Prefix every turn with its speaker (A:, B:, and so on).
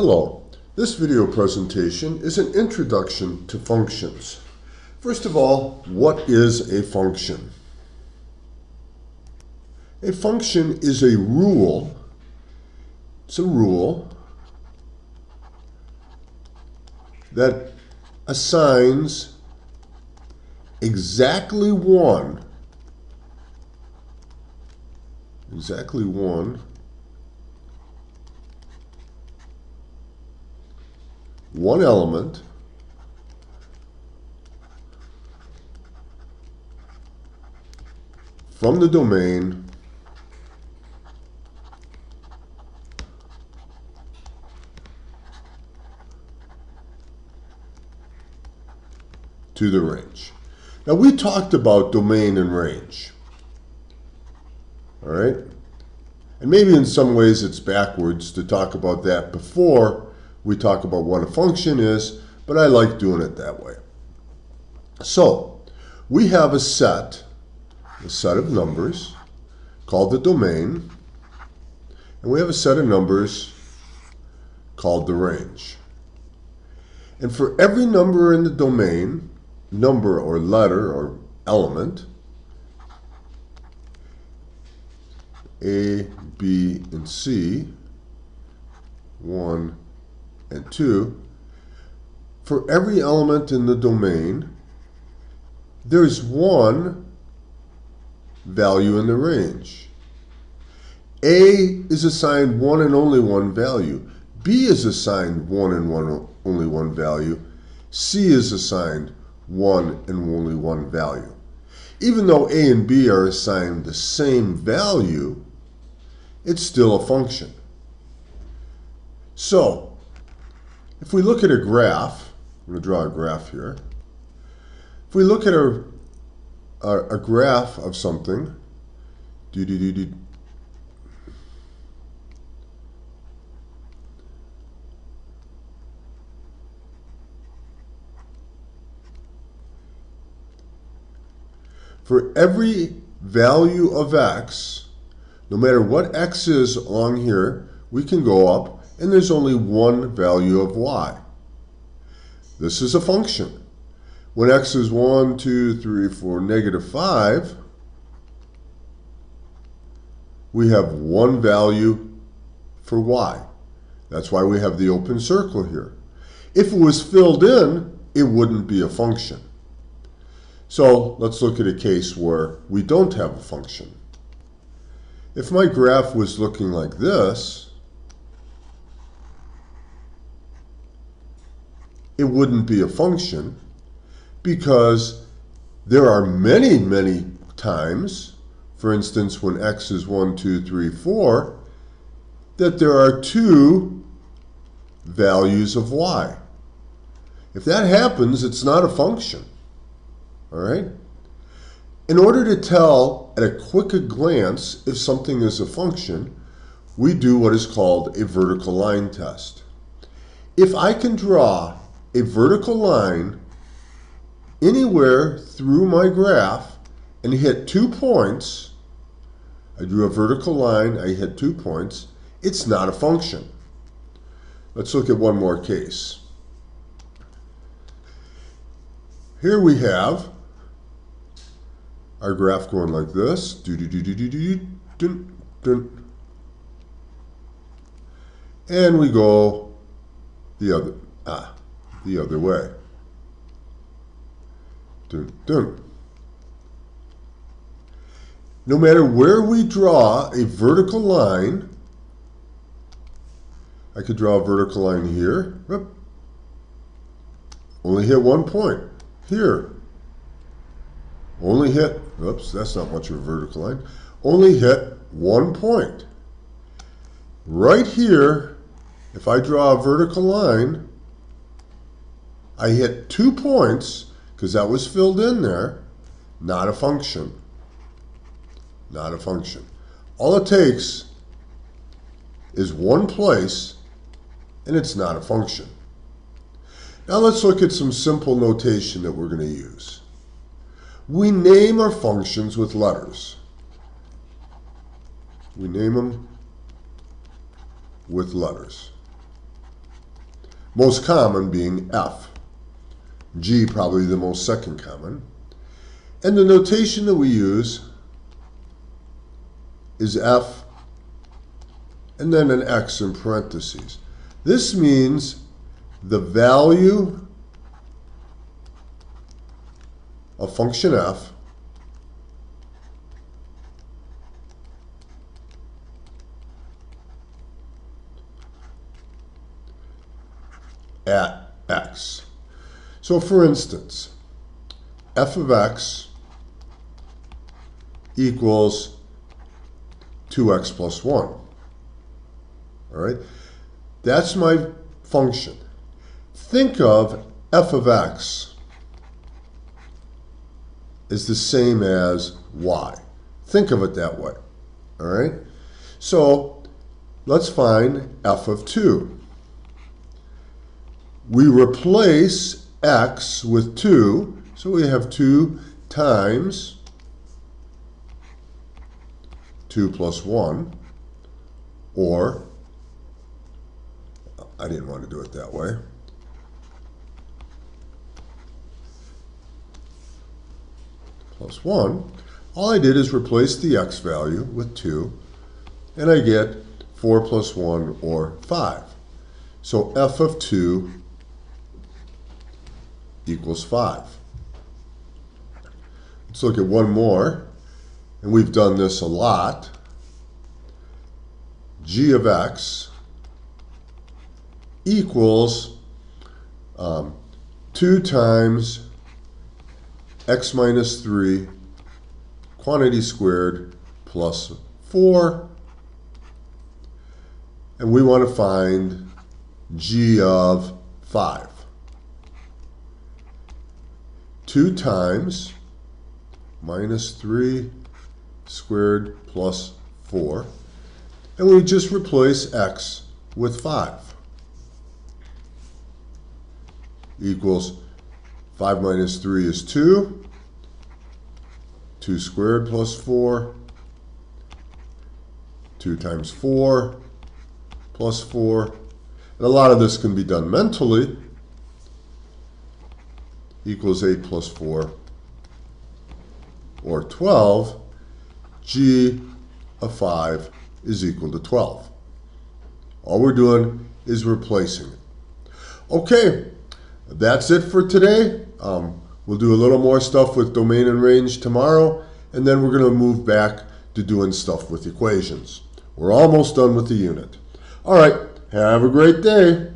A: Hello, this video presentation is an introduction to functions. First of all, what is a function? A function is a rule. It's a rule that assigns exactly one element from the domain to the range. Now we talked about domain and range. All right? And maybe in some ways it's backwards to talk about that before we talk about what a function is, but I like doing it that way. So we have a set of numbers called the domain, and we have a set of numbers called the range. And for every number in the domain, number or letter or element, A, B, and C, 1 and 2, for every element in the domain, there's one value in the range. A is assigned one and only one value. B is assigned one and only one value. C is assigned one and only one value. Even though A and B are assigned the same value, it's still a function. So, if we look at a graph, I'm going to draw a graph here. If we look at a graph of something, for every value of x, no matter what x is along here, we can go up, and there's only one value of y. This is a function. When x is 1, 2, 3, 4, -5, we have one value for y. That's why we have the open circle here. If it was filled in, it wouldn't be a function. So let's look at a case where we don't have a function. If my graph was looking like this, it wouldn't be a function because there are many times, for instance, when x is 1, 2, 3, 4, that there are two values of y. If that happens, it's not a function. All right? In order to tell at a quick glance if something is a function, we do what is called a vertical line test. If I can draw a vertical line anywhere through my graph and hit 2 points, I drew a vertical line, I hit 2 points, it's not a function. Let's look at one more case. Here we have our graph going like this. And we go the other way. No matter where we draw a vertical line, I could draw a vertical line here. Only hit 1 point. Here. Only hit, oops, that's not much of a vertical line. Only hit 1 point. Right here, if I draw a vertical line, I hit 2 points because that was filled in there. Not a function. Not a function. All it takes is one place, and it's not a function. Now let's look at some simple notation that we're going to use. We name our functions with letters. We name them with letters. Most common being F. G probably the most second common. And the notation that we use is F and then an X in parentheses. This means the value of function F at X. So for instance, f of X equals 2x plus 1. All right? That's my function. Think of f of X is the same as y. Think of it that way. All right? So let's find f of 2. We replace x with 2, so we have 2 times 2 plus 1, or, I didn't want to do it that way, plus 1. All I did is replace the x value with 2, and I get 4 plus 1, or 5. So f of 2 equals 5. Let's look at one more, and we've done this a lot. G of X equals 2 times x minus 3 quantity squared plus 4, and we want to find G of 5. 2 times minus 3 squared plus 4, and we just replace x with 5 equals 5 minus 3 is 2, 2 squared plus 4, 2 times 4 plus 4, and a lot of this can be done mentally, equals 8 plus 4, or 12. G of 5 is equal to 12. All we're doing is replacing it. Okay, that's it for today. We'll do a little more stuff with domain and range tomorrow, and then we're going to move back to doing stuff with equations. We're almost done with the unit. All right, have a great day.